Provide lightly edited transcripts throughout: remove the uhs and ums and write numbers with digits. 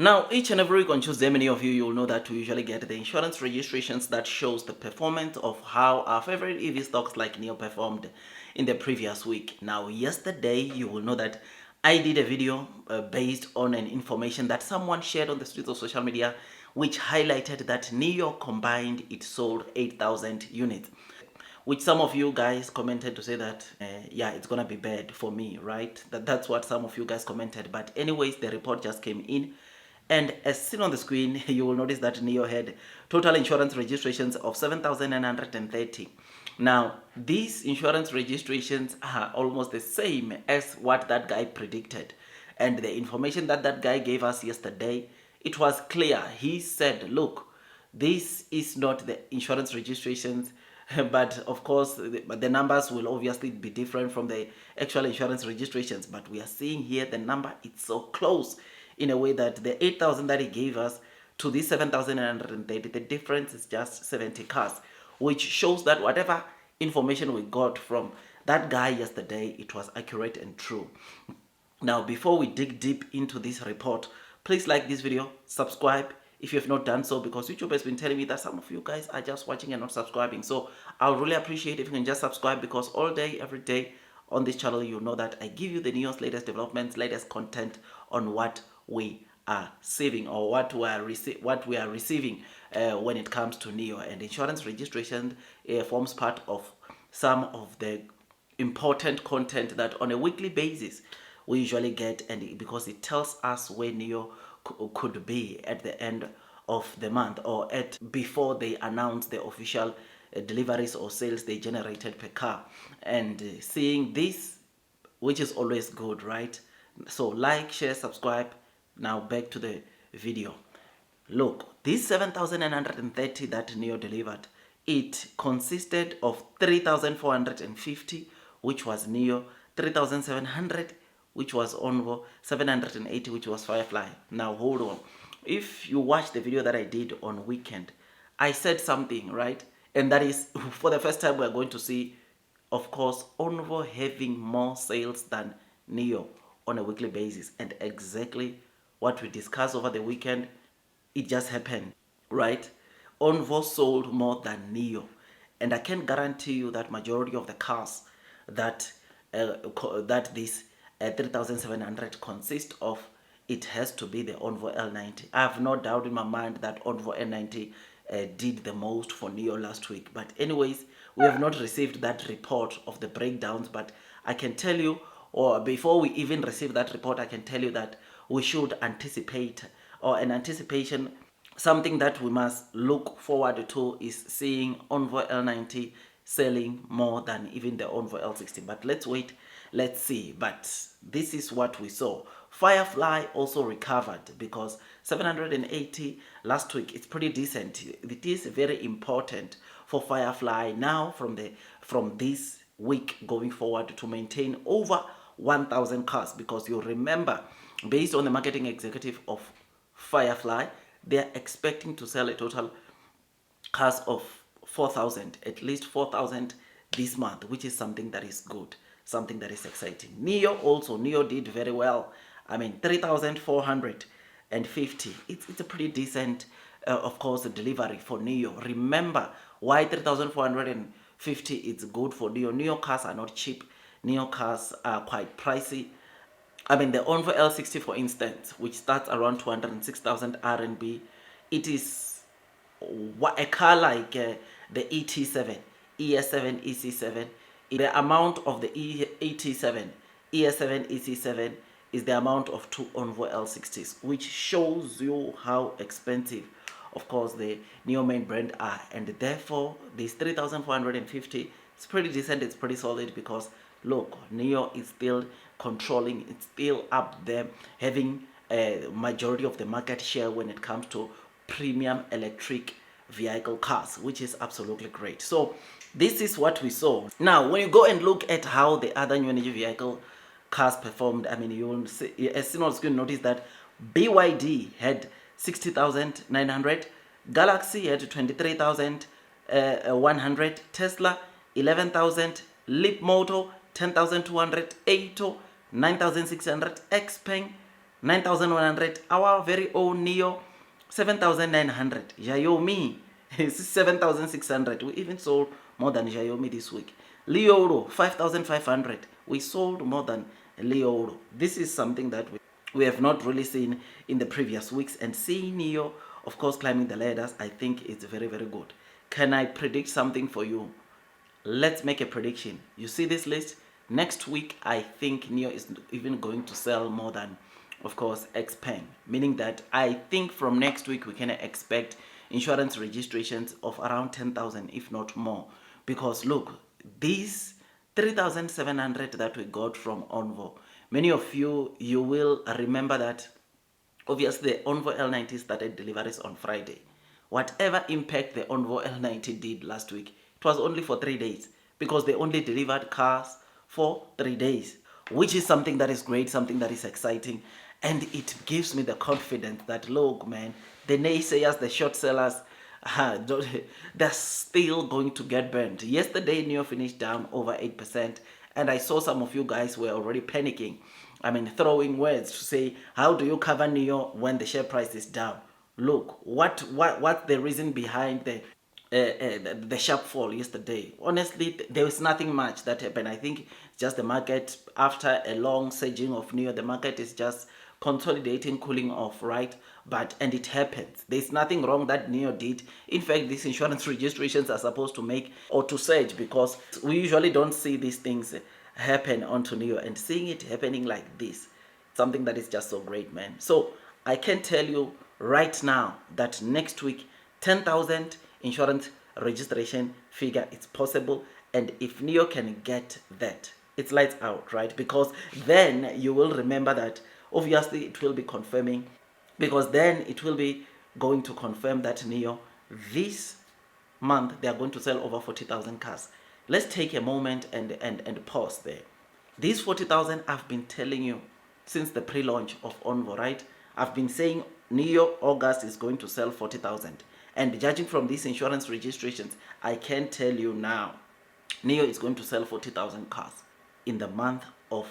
Now, each and every week on Tuesday, many of you will know that we usually get the insurance registrations that shows the performance of how our favorite EV stocks like NEO performed in the previous week. Now, yesterday, you will know that I did a video based on an information that someone shared on the streets of social media, which highlighted that NEO combined it sold 8,000 units, which some of you guys commented to say that yeah, it's gonna be bad for me, right? That's what some of you guys commented. But anyways, the report just came in, and as seen on the screen, you will notice that NEO had total insurance registrations of 7,930. Now, these insurance registrations are almost the same as what that guy predicted. And the information that that guy gave us yesterday, it was clear. He said, look, this is not the insurance registrations, but of course the numbers will obviously be different from the actual insurance registrations, but we are seeing here the number, it's so close in a way that the 8,000 that he gave us to the 7,930, the difference is just 70 cars, which shows that whatever information we got from that guy yesterday, it was accurate and true. Now, before we dig deep into this report, please like this video, subscribe if you have not done so, because YouTube has been telling me that some of you guys are just watching and not subscribing. So I would really appreciate if you can just subscribe, because all day, every day on this channel, you know that I give you the newest, latest developments, latest content on what we are saving, or what we are receiving when it comes to NEO. And insurance registration forms part of some of the important content that on a weekly basis we usually get, and because it tells us where NEO could be at the end of the month, or at before they announce the official deliveries or sales they generated per car. And seeing this, which is always good, right? So like, share, subscribe. Now back to the video. Look, this 7,930 that NEO delivered, it consisted of 3,450, which was NEO, 3,700, which was ONVO, 780, which was Firefly. Now hold on. If you watch the video that I did on weekend, I said something, right? And that is, for the first time, we're going to see, of course, ONVO having more sales than NEO on a weekly basis. And exactly what we discussed over the weekend, it just happened, right? ONVO sold more than NEO. And I can guarantee you that majority of the cars that that this 3,700 consists of, it has to be the ONVO L90. I have no doubt in my mind that ONVO L90 did the most for NEO last week. But anyways, we have not received that report of the breakdowns, but I can tell you, or before we even receive that report, I can tell you that we should anticipate, or an anticipation, something that we must look forward to is seeing ONVO L90 selling more than even the ONVO L60. But let's wait, let's see. But this is what we saw. Firefly also recovered, because 780 last week, it's pretty decent. It is very important for Firefly now from this week going forward to maintain over 1,000 cars, because you remember, based on the marketing executive of Firefly, they are expecting to sell a total cars of 4,000, at least 4,000 this month, which is something that is good, something that is exciting. NEO did very well. I mean, 3,450. It's a pretty decent, of course, delivery for NEO. Remember why 3,450 is good for NEO. NEO cars are not cheap. NEO cars are quite pricey. I mean, the ONVO L60, for instance, which starts around 206,000 RMB, it is a car like the ET7, ES7, EC7. The amount of the ET7, ES7, EC7 is the amount of two ONVO L60s, which shows you how expensive, of course, the NEO main brand are. And therefore, this 3,450 is pretty decent, it's pretty solid, because look, NEO is still controlling, it's still up there, having a majority of the market share when it comes to premium electric vehicle cars, which is absolutely great. So this is what we saw. Now, when you go and look at how the other new energy vehicle cars performed, I mean, you will see, as soon as you notice that BYD had 60,900, Galaxy had 23,100, Tesla 11,000, Leapmotor 10,200, Aito 9,600, Xpeng 9,100. Our very own Neo, 7,900. Xiaomi is 7,600. We even sold more than Xiaomi this week. Leoro, 5,500. We sold more than Leoro. This is something that we have not really seen in the previous weeks. And seeing Neo, of course, climbing the ladders, I think it's very, very good. Can I predict something for you? Let's make a prediction. You see this list? Next week, I think Neo is even going to sell more than, of course, Xpeng. Meaning that I think from next week, we can expect insurance registrations of around 10,000, if not more. Because look, these 3,700 that we got from ONVO, many of you will remember that obviously the ONVO L90 started deliveries on Friday. Whatever impact the ONVO L90 did last week, it was only for 3 days because they only delivered cars for 3 days, which is something that is great, something that is exciting, and it gives me the confidence that, look, man, the naysayers, the short sellers, they're still going to get burned. Yesterday, Neo finished down over 8%, and I saw some of you guys were already panicking. I mean, throwing words to say, how do you cover Neo when the share price is down? Look, what's the reason behind the sharp fall yesterday? Honestly, there was nothing much that happened. I think just the market, after a long surging of Neo, the market is just consolidating, cooling off, right? And it happens. There's nothing wrong that Neo did. In fact, these insurance registrations are supposed to make or to surge because we usually don't see these things happen onto Neo, and seeing it happening like this, something that is just so great, man. So I can tell you right now that next week 10,000 insurance registration figure, it's possible. And if Neo can get that, it's lights out, right? Because then you will remember that obviously it will be confirming, because then it will be going to confirm that Neo this month they are going to sell over 40,000 cars. Let's take a moment and pause there. These 40,000, I've been telling you since the pre-launch of ONVO, right? I've been saying Neo August is going to sell 40,000. And judging from these insurance registrations, I can tell you now, Neo is going to sell 40,000 cars in the month of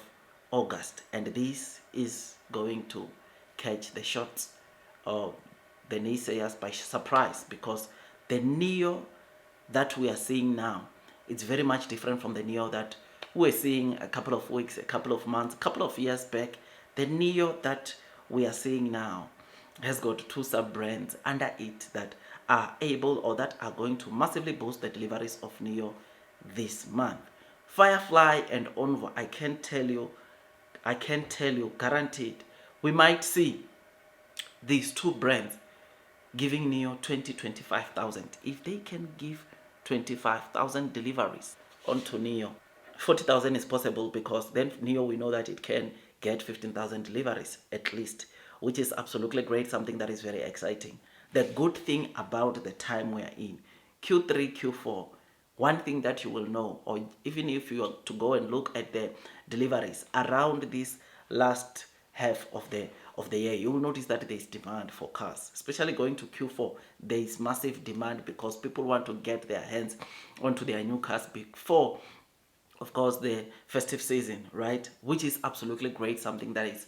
August. And this is going to catch the shots of the naysayers by surprise, because the Neo that we are seeing now, it's very much different from the Neo that we were seeing a couple of weeks, a couple of months, a couple of years back. The Neo that we are seeing now has got two sub-brands under it that are able or that are going to massively boost the deliveries of Neo this month. Firefly and ONVO, I can tell you, guaranteed, we might see these two brands giving Neo 25,000. If they can give 25,000 deliveries onto Neo, 40,000 is possible, because then Neo, we know that it can get 15,000 deliveries at least, which is absolutely great, something that is very exciting. The good thing about the time we are in, Q3, Q4, one thing that you will know, or even if you are to go and look at the deliveries around this last half of the year, you will notice that there is demand for cars, especially going to Q4. There is massive demand because people want to get their hands onto their new cars before, of course, the festive season, right? Which is absolutely great, something that is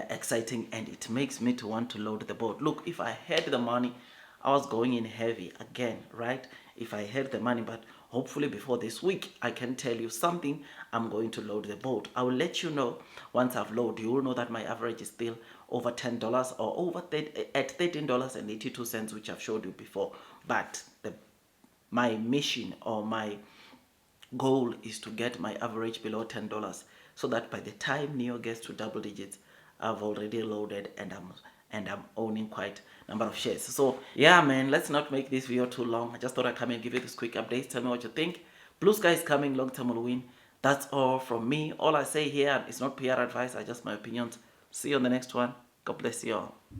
exciting, and it makes me to want to load the boat. Look, if I had the money, I was going in heavy again, right? If I had the money, but hopefully before this week, I can tell you something, I'm going to load the boat. I will let you know once I've loaded. You will know that my average is still over $10 or over at $13.82, which I've showed you before. But my mission or my goal is to get my average below $10, so that by the time Neo gets to double digits, I've already loaded and I'm owning quite a number of shares. So yeah, man, let's not make this video too long. I just thought I'd come and give you this quick update. Tell me what you think. Blue sky is coming, long term will win. That's all from me. All I say here is not PR advice, are just my opinions. See you on the next one. God bless you all.